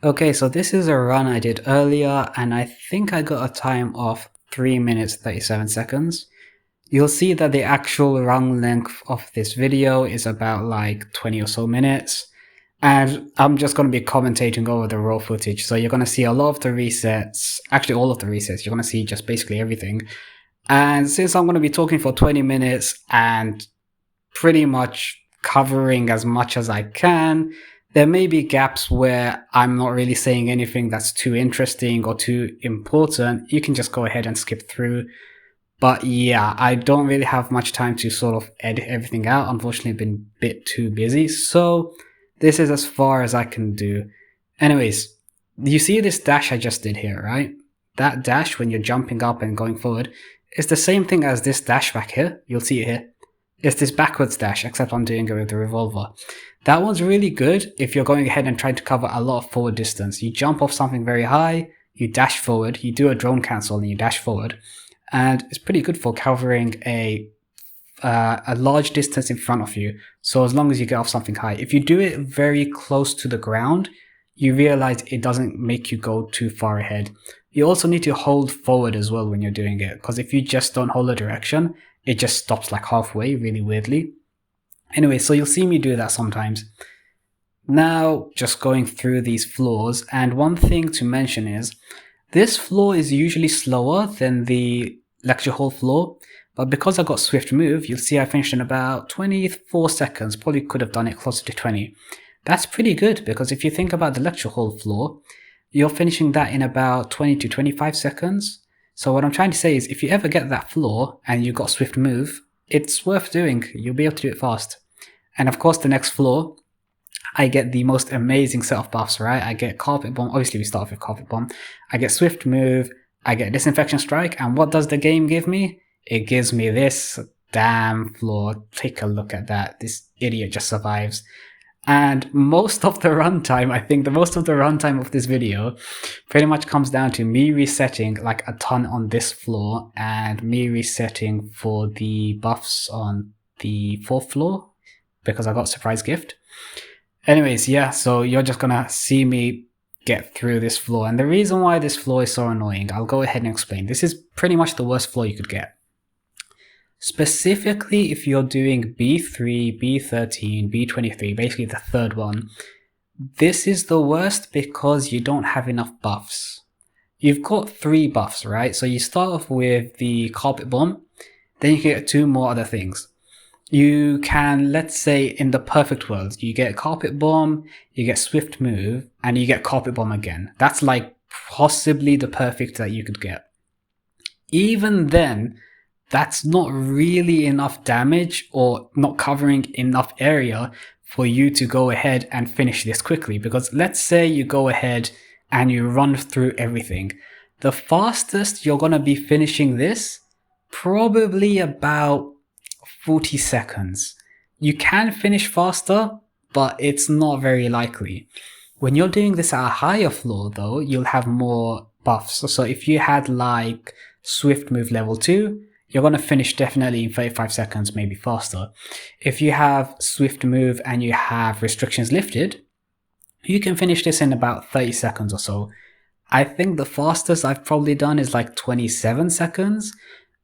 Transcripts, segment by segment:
Okay, so this is a run I did earlier, and I think I got a time of 3 minutes 37 seconds. You'll see that the actual run length of this video is about like 20 or so minutes, and I'm just going to be commentating over the raw footage, so you're going to see a lot of the resets, actually all of the resets, you're going to see just basically everything. And since I'm going to be talking for 20 minutes and pretty much covering as much as I can, there may be gaps where I'm not really saying anything that's too interesting or too important. You can just go ahead and skip through. But yeah, I don't really have much time to sort of edit everything out. Unfortunately, I've been a bit too busy. So this is as far as I can do. Anyways, you see this dash I just did here, right? That dash when you're jumping up and going forward is the same thing as this dash back here. You'll see it here. It's this backwards dash, except I'm doing it with the revolver. That one's really good if you're going ahead and trying to cover a lot of forward distance. You jump off something very high, you dash forward, you do a drone cancel and you dash forward. And it's pretty good for covering a large distance in front of you. So as long as you get off something high. If you do it very close to the ground, you realize it doesn't make you go too far ahead. You also need to hold forward as well when you're doing it, because if you just don't hold a direction, it just stops like halfway really weirdly. Anyway, so you'll see me do that sometimes. Now, just going through these floors, and one thing to mention is, this floor is usually slower than the lecture hall floor, but because I got swift move, you'll see I finished in about 24 seconds, probably could have done it closer to 20. That's pretty good, because if you think about the lecture hall floor, you're finishing that in about 20 to 25 seconds. So what I'm trying to say is, if you ever get that floor and you got swift move, it's worth doing. You'll be able to do it fast. And of course, the next floor, I get the most amazing set of buffs, right? I get carpet bomb. Obviously, we start off with carpet bomb. I get swift move. I get disinfection strike. And what does the game give me? It gives me this damn floor. Take a look at that. This idiot just survives. And most of the runtime, I think the most of the runtime of this video pretty much comes down to me resetting like a ton on this floor and me resetting for the buffs on the 4th floor because I got a surprise gift. Anyways, yeah, so you're just gonna see me get through this floor. And the reason why this floor is so annoying, I'll go ahead and explain. This is pretty much the worst floor you could get. Specifically, if you're doing B3, B13, B23, basically the third one, this is the worst because you don't have enough buffs. You've got 3 buffs, right? So you start off with the carpet bomb, then you get 2 more other things. You can, let's say in the perfect world, you get carpet bomb, you get swift move, and you get carpet bomb again. That's like possibly the perfect that you could get. Even then, that's not really enough damage or not covering enough area for you to go ahead and finish this quickly. Because let's say you go ahead and you run through everything. The fastest you're going to be finishing this, probably about 40 seconds. You can finish faster, but it's not very likely. When you're doing this at a higher floor though, you'll have more buffs. So if you had like swift move level 2, you're going to finish definitely in 35 seconds, maybe faster. If you have swift move and you have restrictions lifted, you can finish this in about 30 seconds or so. I think the fastest I've probably done is like 27 seconds.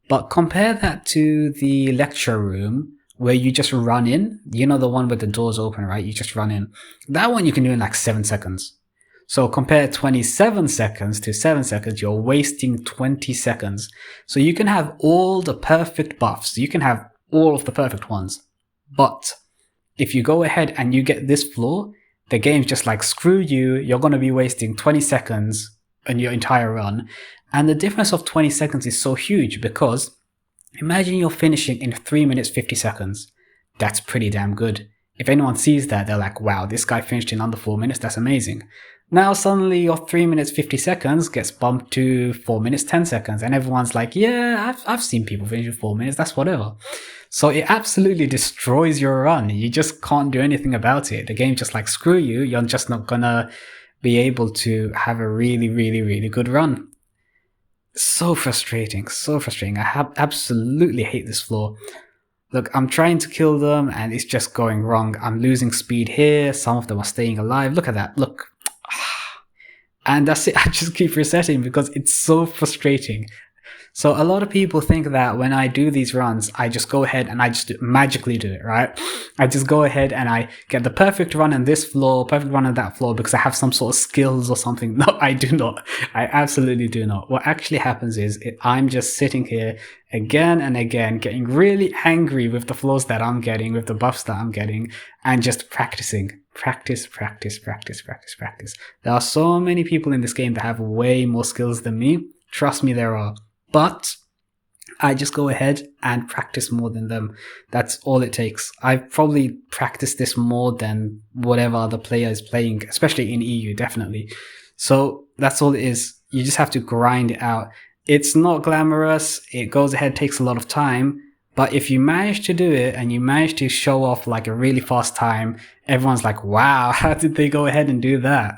But compare that to the lecture room where you just run in. You know the one with the doors open, right? You just run in. That one you can do in like 7 seconds. So compare 27 seconds to 7 seconds, you're wasting 20 seconds. So you can have all the perfect buffs. You can have all of the perfect ones. But if you go ahead and you get this floor, the game's just like, screw you. You're going to be wasting 20 seconds in your entire run. And the difference of 20 seconds is so huge because imagine you're finishing in 3 minutes 50 seconds. That's pretty damn good. If anyone sees that, they're like, wow, this guy finished in under 4 minutes. That's amazing. Now suddenly your 3 minutes 50 seconds gets bumped to 4 minutes 10 seconds. And everyone's like, yeah, I've seen people finish in 4 minutes. That's whatever. So it absolutely destroys your run. You just can't do anything about it. The game just like, screw you. You're just not gonna be able to have a really, really, really good run. So frustrating, so frustrating. I absolutely hate this floor. Look, I'm trying to kill them and it's just going wrong. I'm losing speed here. Some of them are staying alive. Look at that. Look. And that's it. I just keep resetting because it's so frustrating. So a lot of people think that when I do these runs, I just go ahead and I just magically do it, right? I just go ahead and I get the perfect run on this floor, perfect run on that floor because I have some sort of skills or something. No, I do not. I absolutely do not. What actually happens is I'm just sitting here again and again, getting really angry with the floors that I'm getting, with the buffs that I'm getting, and just practicing. Practice. There are so many people in this game that have way more skills than me. Trust me, there are. But I just go ahead and practice more than them. That's all it takes. I've probably practiced this more than whatever other player is playing, especially in EU, definitely. So that's all it is. You just have to grind it out. It's not glamorous. It goes ahead, takes a lot of time. But if you manage to do it and you manage to show off like a really fast time, everyone's like, wow, how did they go ahead and do that?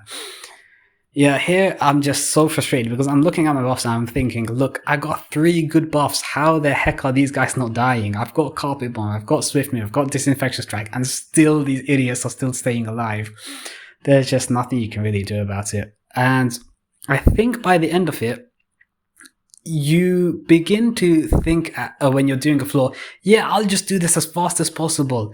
Yeah, here I'm just so frustrated because I'm looking at my buffs and I'm thinking, look, I got 3 good buffs. How the heck are these guys not dying? I've got Carpet Bomb, I've got Swift Move, I've got Disinfection Strike, and still these idiots are still staying alive. There's just nothing you can really do about it. And I think by the end of it, you begin to think when you're doing a floor, yeah, I'll just do this as fast as possible.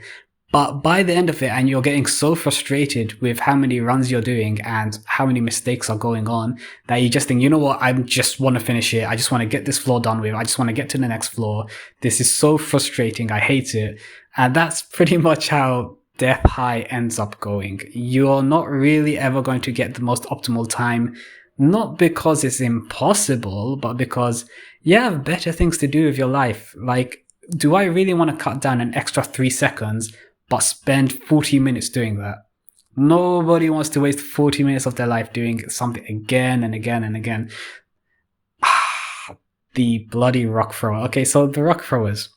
But by the end of it, and you're getting so frustrated with how many runs you're doing and how many mistakes are going on, that you just think, you know what, I just want to finish it. I just want to get this floor done with. I just want to get to the next floor. This is so frustrating. I hate it. And that's pretty much how Death High ends up going. You're not really ever going to get the most optimal time, not because it's impossible, but because you have better things to do with your life. Like, do I really want to cut down an extra 3 seconds but spend 40 minutes doing that? Nobody wants to waste 40 minutes of their life doing something again and again and again. The bloody rock thrower. Okay, so the rock throwers.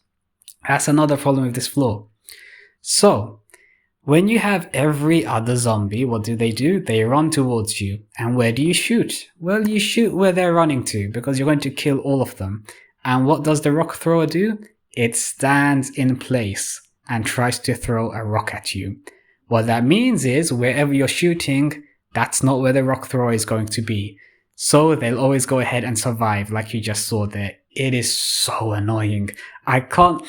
That's another problem with this floor. So, when you have every other zombie, what do? They run towards you. And where do you shoot? Well, you shoot where they're running to because you're going to kill all of them. And what does the rock thrower do? It stands in place and tries to throw a rock at you. What that means is wherever you're shooting, that's not where the rock thrower is going to be. So they'll always go ahead and survive, like you just saw there. It is so annoying. I can't...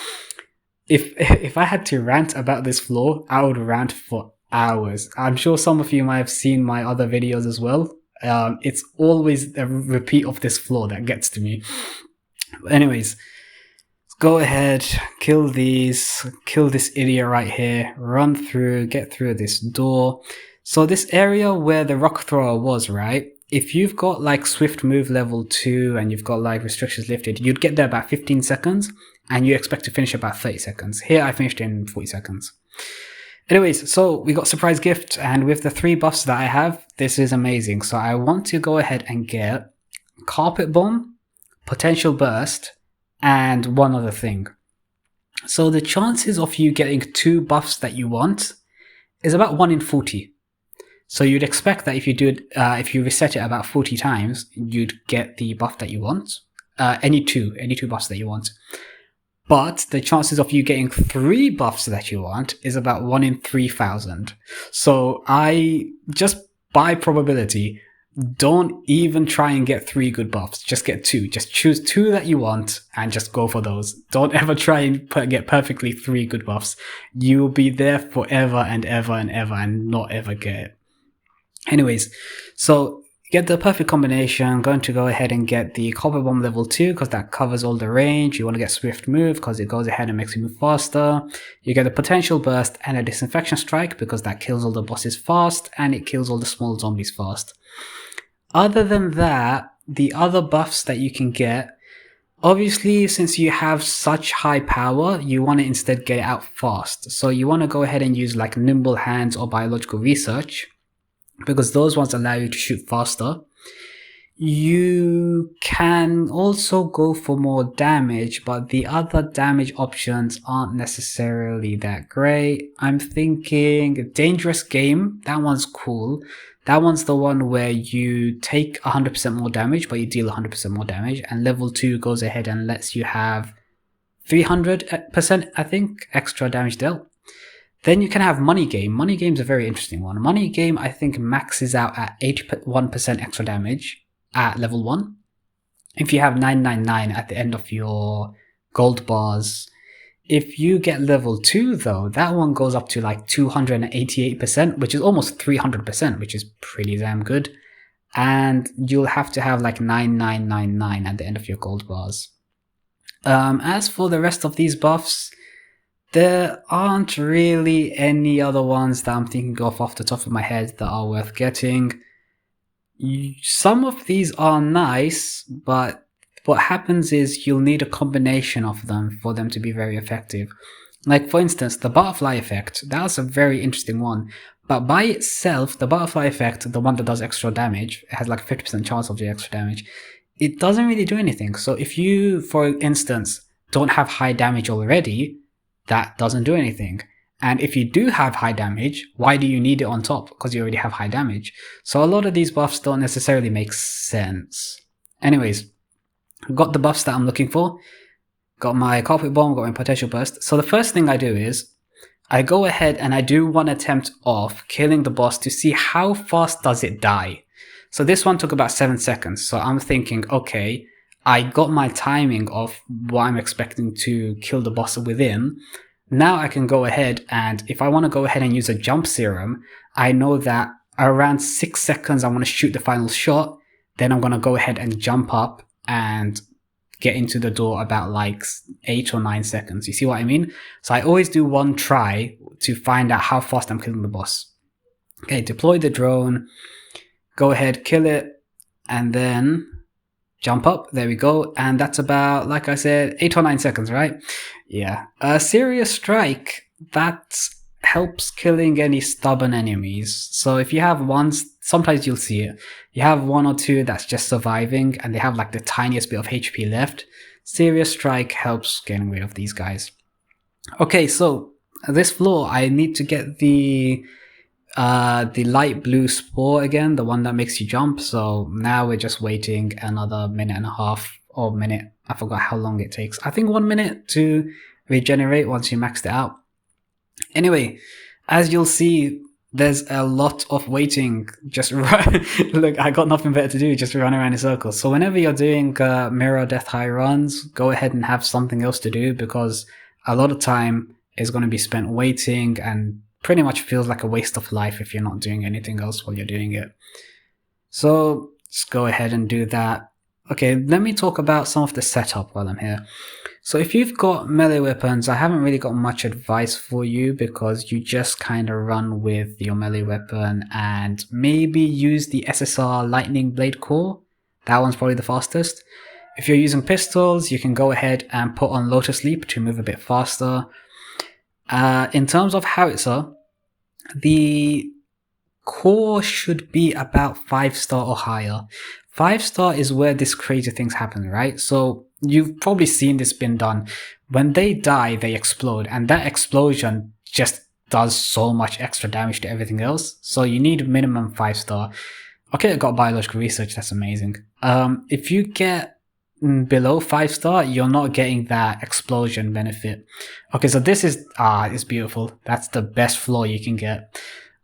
If I had to rant about this floor, I would rant for hours. I'm sure some of you might have seen my other videos as well. It's always a repeat of this floor that gets to me. Anyways, go ahead, kill this idiot right here, run through, get through this door. So this area where the rock thrower was, right? If you've got like Swift Move level 2 and you've got like restrictions lifted, you'd get there about 15 seconds and you expect to finish about 30 seconds. Here I finished in 40 seconds. Anyways, so we got surprise gift, and with the 3 buffs that I have, this is amazing. So I want to go ahead and get Carpet Bomb, Potential Burst, and one other thing. So the chances of you getting 2 buffs that you want is about 1 in 40. So you'd expect that if you do it, if you reset it about 40 times, you'd get the buff that you want. Any two buffs that you want. But the chances of you getting 3 buffs that you want is about 1 in 3,000. So I, just by probability, don't even try and get 3 good buffs. Just get 2. Just choose 2 that you want and just go for those. Don't ever try and get perfectly 3 good buffs. You'll be there forever and ever and ever and not ever get it. Anyways, so get the perfect combination. I'm going to go ahead and get the Carpet Bomb level 2 because that covers all the range. You want to get Swift Move because it goes ahead and makes you move faster. You get a Potential Burst and a Disinfection Strike because that kills all the bosses fast and it kills all the small zombies fast. Other than that, the other buffs that you can get, obviously since you have such high power, you want to instead get it out fast. So you want to go ahead and use like Nimble Hands or Biological Research, because those ones allow you to shoot faster. You can also go for more damage, but the other damage options aren't necessarily that great. I'm thinking Dangerous Game, that one's cool. That one's the one where you take 100% more damage, but you deal 100% more damage. And level 2 goes ahead and lets you have 300%, I think, extra damage dealt. Then you can have Money Game. Money Game's a very interesting one. Money Game, I think, maxes out at 81% extra damage at level 1. If you have 999 at the end of your gold bars. If you get level 2 though, that one goes up to like 288%, which is almost 300%, which is pretty damn good. And you'll have to have like 9999 at the end of your gold bars. As for the rest of these buffs, there aren't really any other ones that I'm thinking of off the top of my head that are worth getting. Some of these are nice, but what happens is you'll need a combination of them for them to be very effective. Like, for instance, the butterfly effect, that's a very interesting one. But by itself, the butterfly effect, the one that does extra damage, it has like 50% chance of the extra damage, it doesn't really do anything. So if you, for instance, don't have high damage already, that doesn't do anything. And if you do have high damage, why do you need it on top? Because you already have high damage. So a lot of these buffs don't necessarily make sense. Anyways, got the buffs that I'm looking for. Got my Carpet Bomb, got my Potential Burst. So the first thing I do is, I go ahead and I do one attempt of killing the boss to see how fast does it die. So this one took about 7 seconds. So I'm thinking, okay, I got my timing of what I'm expecting to kill the boss within. Now I can go ahead and if I want to go ahead and use a jump serum, I know that around 6 seconds I want to shoot the final shot. Then I'm going to go ahead and jump up and get into the door about like 8 or 9 seconds. You see what I mean? So I always do one try to find out how fast I'm killing the boss. Okay, deploy the drone, go ahead, kill it, and then jump up. There we go. And that's about, like I said, 8 or 9 seconds, right? Yeah. A serious strike, that helps killing any stubborn enemies. So if you have ones, sometimes you'll see it. You have 1 or 2 that's just surviving and they have like the tiniest bit of HP left. Serious strike helps getting rid of these guys. Okay, so this floor, I need to get the light blue spore again, the one that makes you jump. So now we're just waiting another minute and a half or minute. I forgot how long it takes. I think 1 minute to regenerate once you maxed it out. Anyway, as you'll see, there's a lot of waiting. Just run. Look, I got nothing better to do, just run around in circles. So whenever you're doing mirror death high runs, go ahead and have something else to do, because a lot of time is going to be spent waiting and pretty much feels like a waste of life if you're not doing anything else while you're doing it. So let's go ahead and do that. Okay, let me talk about some of the setup while I'm here. So if you've got melee weapons, I haven't really got much advice for you, because you just kind of run with your melee weapon and maybe use the SSR Lightning Blade Core. That one's probably the fastest. If you're using pistols, you can go ahead and put on Lotus Leap to move a bit faster. In terms of howitzer, the core should be about 5-star or higher. 5-star is where this crazy things happen, right? So you've probably seen this been done. When they die, they explode, and that explosion just does so much extra damage to everything else. So you need minimum 5-star. Okay, I got biological research, that's amazing. If you get below 5-star, you're not getting that explosion benefit. Okay, so this is, it's beautiful. That's the best floor you can get.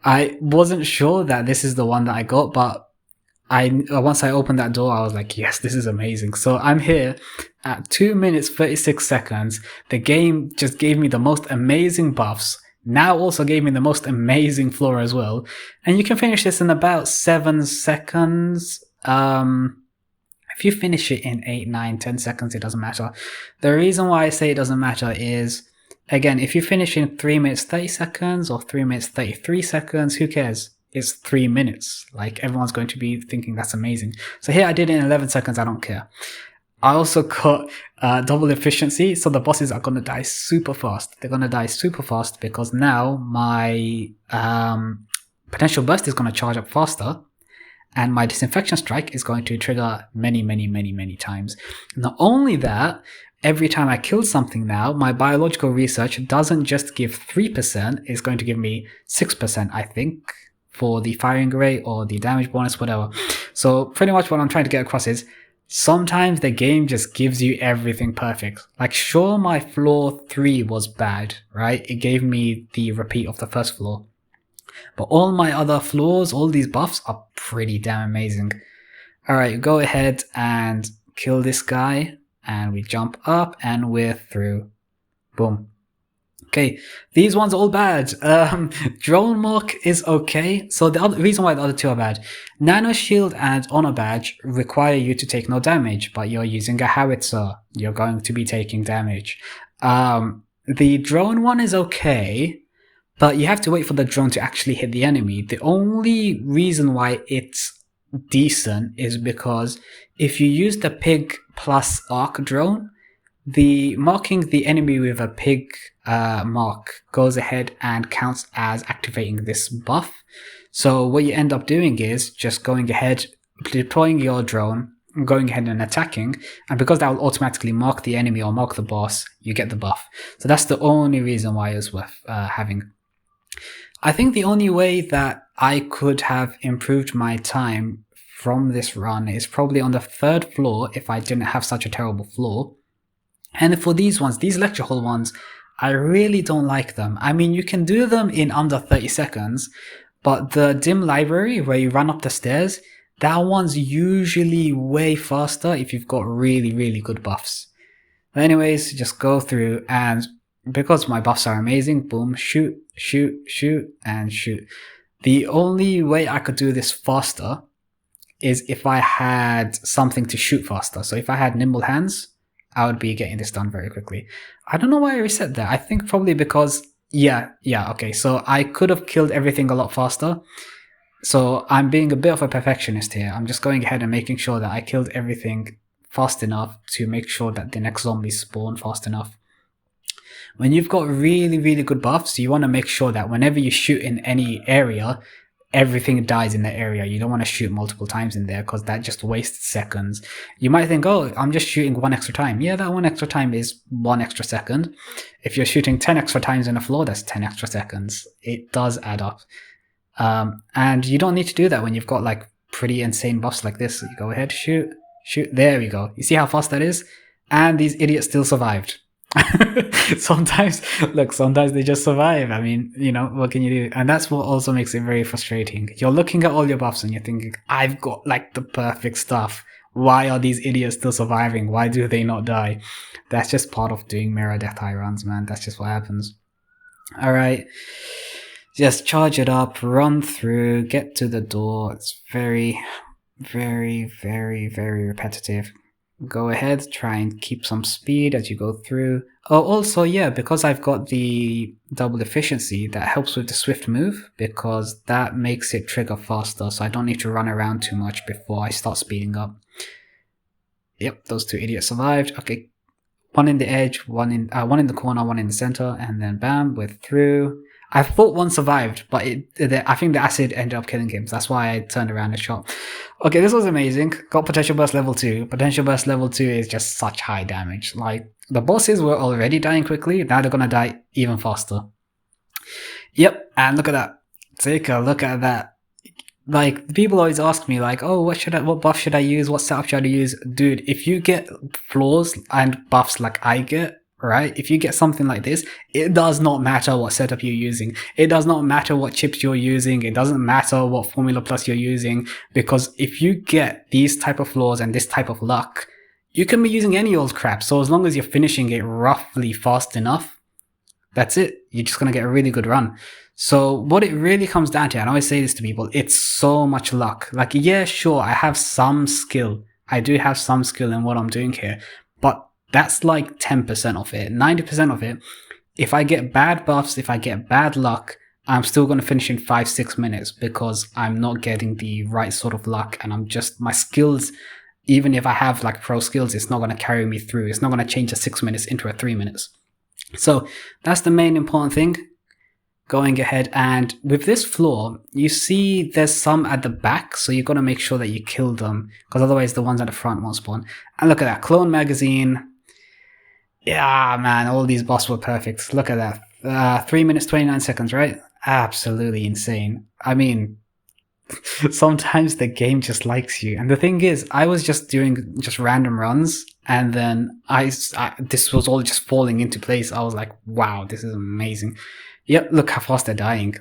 I wasn't sure that this is the one that I got, but once I opened that door, I was like, yes, this is amazing. So I'm here at 2 minutes 36 seconds. The game just gave me the most amazing buffs. Now also gave me the most amazing floor as well. And you can finish this in about 7 seconds. If you finish it in 8, 9, 10 seconds, it doesn't matter. The reason why I say it doesn't matter is, again, if you finish in 3 minutes 30 seconds or 3 minutes 33 seconds, who cares? It's 3 minutes. Like, everyone's going to be thinking that's amazing. So here I did it in 11 seconds, I don't care. I also got double efficiency, so the bosses are going to die super fast. They're going to die super fast because now my potential burst is going to charge up faster, and my disinfection strike is going to trigger many times. Not only that, every time I kill something now, my biological research doesn't just give 3%, it's going to give me 6%, I think, for the firing rate or the damage bonus, whatever. So pretty much what I'm trying to get across is, Sometimes the game just gives you everything perfect. Like, sure, my floor 3 was bad, right? It gave me the repeat of the first floor. But all my other floors, all these buffs are pretty damn amazing. Alright, go ahead and kill this guy. And we jump up and we're through. Boom. Okay, these ones are all bad. Drone Mark is okay. So the other reason why the other two are bad, Nano Shield and Honor Badge require you to take no damage, but you're using a howitzer. You're going to be taking damage. The drone one is okay, but you have to wait for the drone to actually hit the enemy. The only reason why it's decent is because if you use the pig plus arc drone, the marking the enemy with a pig mark goes ahead and counts as activating this buff. So what you end up doing is just going ahead, deploying your drone, going ahead and attacking, and because that will automatically mark the enemy or mark the boss, you get the buff. So that's the only reason why it's worth having. I think the only way that I could have improved my time from this run is probably on the 3rd floor if I didn't have such a terrible floor. And for these ones, these lecture hall ones, I really don't like them. I mean, you can do them in under 30 seconds, but the dim library where you run up the stairs, that one's usually way faster if you've got really, really good buffs. But anyways, just go through, and because my buffs are amazing, boom, shoot, shoot, shoot, and shoot. The only way I could do this faster is if I had something to shoot faster. So if I had nimble hands, I would be getting this done very quickly. I don't know why I reset that. I think probably because, okay, so I could have killed everything a lot faster. So I'm being a bit of a perfectionist here. I'm just going ahead and making sure that I killed everything fast enough to make sure that the next zombies spawn fast enough. When you've got really, really good buffs, you want to make sure that whenever you shoot in any area, everything dies in the area. You don't want to shoot multiple times in there because that just wastes seconds. You might think, oh, I'm just shooting 1 extra time. Yeah, that 1 extra time is 1 extra second. If you're shooting 10 extra times in a floor, that's 10 extra seconds. It does add up. And you don't need to do that when you've got like pretty insane buffs like this. You go ahead, shoot, shoot. There we go. You see how fast that is? And these idiots still survived. Sometimes they just survive. I mean, you know, what can you do? And that's what also makes it very frustrating. You're looking at all your buffs and you're thinking, I've got like the perfect stuff. Why are these idiots still surviving? Why do they not die? That's just part of doing mirror death eye runs, man. That's just what happens. All right. Just charge it up, run through, get to the door. It's very, very, very, very repetitive. Go ahead, try and keep some speed as you go through. Oh, also, yeah, because I've got the double efficiency, that helps with the swift move, because that makes it trigger faster, so I don't need to run around too much before I start speeding up. Yep, those two idiots survived. Okay, one in the edge, one in the corner, one in the center, and then bam, we're through. I thought one survived, but I think the acid ended up killing him, so that's why I turned around and shot. Okay, this was amazing. Got Potential Burst level 2. Potential Burst level 2 is just such high damage. Like, the bosses were already dying quickly, now they're gonna die even faster. Yep, and look at that. Take a look at that. Like, people always ask me, like, oh, what buff should I use? What setup should I use? Dude, if you get flaws and buffs like I get, right? If you get something like this, it does not matter what setup you're using. It does not matter what chips you're using. It doesn't matter what Formula Plus you're using, because if you get these type of flaws and this type of luck, you can be using any old crap. So as long as you're finishing it roughly fast enough, that's it. You're just going to get a really good run. So what it really comes down to, and I always say this to people, it's so much luck. Like, yeah, sure, I have some skill. I do have some skill in what I'm doing here, but that's like 10% of it. 90% of it, if I get bad buffs, if I get bad luck, I'm still going to finish in 5-6 minutes because I'm not getting the right sort of luck, and my skills, even if I have like pro skills, it's not going to carry me through. It's not going to change a 6 minutes into a 3 minutes. So that's the main important thing. Going ahead, and with this floor, you see there's some at the back, so you've got to make sure that you kill them, because otherwise the ones at the front won't spawn. And look at that, clone magazine. Yeah, man, all these bosses were perfect. Look at that. 3 minutes, 29 seconds, right? Absolutely insane. I mean, sometimes the game just likes you. And the thing is, I was just doing just random runs, and then this was all just falling into place. I was like, wow, this is amazing. Yep, look how fast they're dying.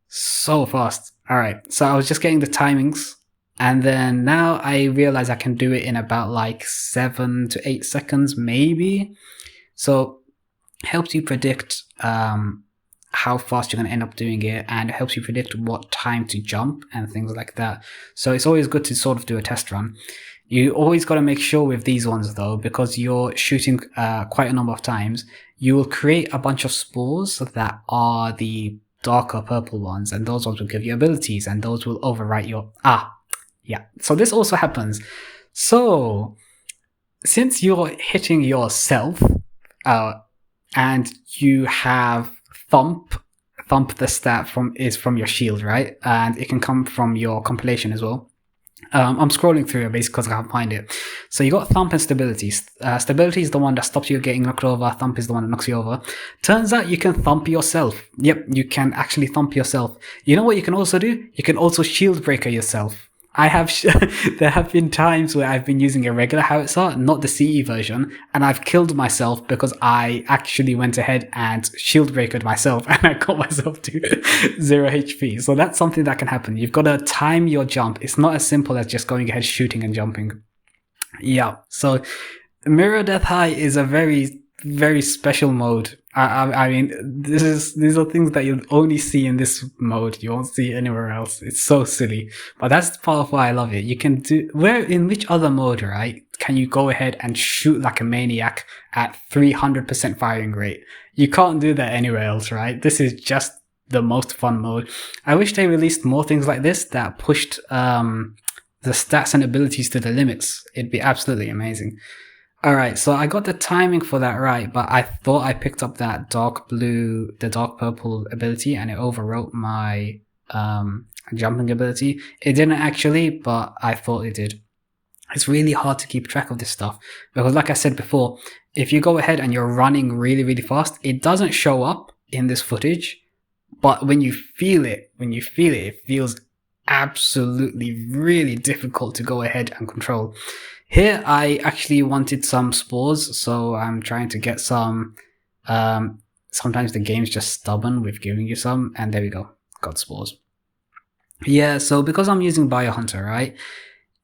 So fast. All right, so I was just getting the timings, and then now I realize I can do it in about like 7 to 8 seconds, maybe. So helps you predict how fast you're going to end up doing it, and it helps you predict what time to jump and things like that. So it's always good to sort of do a test run. You always got to make sure with these ones though, because you're shooting quite a number of times, you will create a bunch of spores that are the darker purple ones, and those ones will give you abilities, and those will overwrite your yeah. So this also happens. So since you're hitting yourself and you have thump the stat from your shield, right? And it can come from your compilation as well. I'm scrolling through it basically because I can't find it. So you got thump and stability. Stability is the one that stops you getting knocked over. Thump is the one that knocks you over. Turns out you can thump yourself. Yep, you can actually thump yourself. You know what you can also do? You can also shield breaker yourself. There have been times where I've been using a regular howitzer, not the CE version, and I've killed myself because I actually went ahead and shield breakered myself, and I got myself to 0 HP. So that's something that can happen. You've got to time your jump. It's not as simple as just going ahead, shooting and jumping. Yeah, so Mirror Death High is a very, very special mode. I mean, these are things that you'll only see in this mode. You won't see anywhere else. It's so silly, but that's part of why I love it. You can do in which other mode, right? Can you go ahead and shoot like a maniac at 300% firing rate? You can't do that anywhere else, right? This is just the most fun mode. I wish they released more things like this that pushed the stats and abilities to the limits. It'd be absolutely amazing. Alright, so I got the timing for that right, but I thought I picked up that dark purple ability, and it overwrote my jumping ability. It didn't actually, but I thought it did. It's really hard to keep track of this stuff, because like I said before, if you go ahead and you're running really, really fast, it doesn't show up in this footage, but when you feel it, it feels absolutely really difficult to go ahead and control. Here, I actually wanted some spores, so I'm trying to get some. Sometimes the game's just stubborn with giving you some, and there we go, got spores. Yeah, so because I'm using Biohunter, right,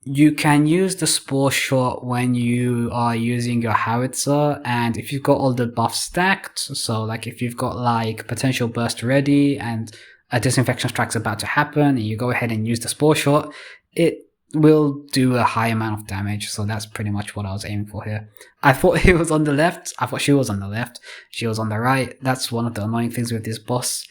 you can use the spore shot when you are using your howitzer, and if you've got all the buffs stacked, so like if you've got like potential burst ready and a disinfection strike's about to happen, and you go ahead and use the spore shot, it will do a high amount of damage. So that's pretty much what I was aiming for here. I thought he was on the left. I thought she was on the left. She was on the right. That's one of the annoying things with this boss.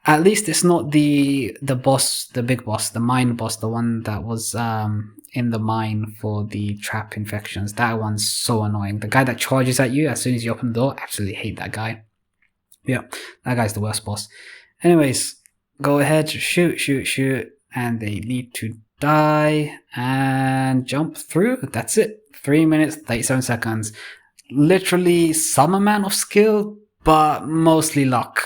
At least it's not the boss, the big boss, the mine boss, the one that was in the mine for the trap infections. That one's so annoying. The guy that charges at you as soon as you open the door, absolutely hate that guy. Yeah, that guy's the worst boss. Anyways, go ahead, shoot, and they need to die and jump through. That's it. 3 minutes 37 seconds. Literally some amount of skill, but mostly luck.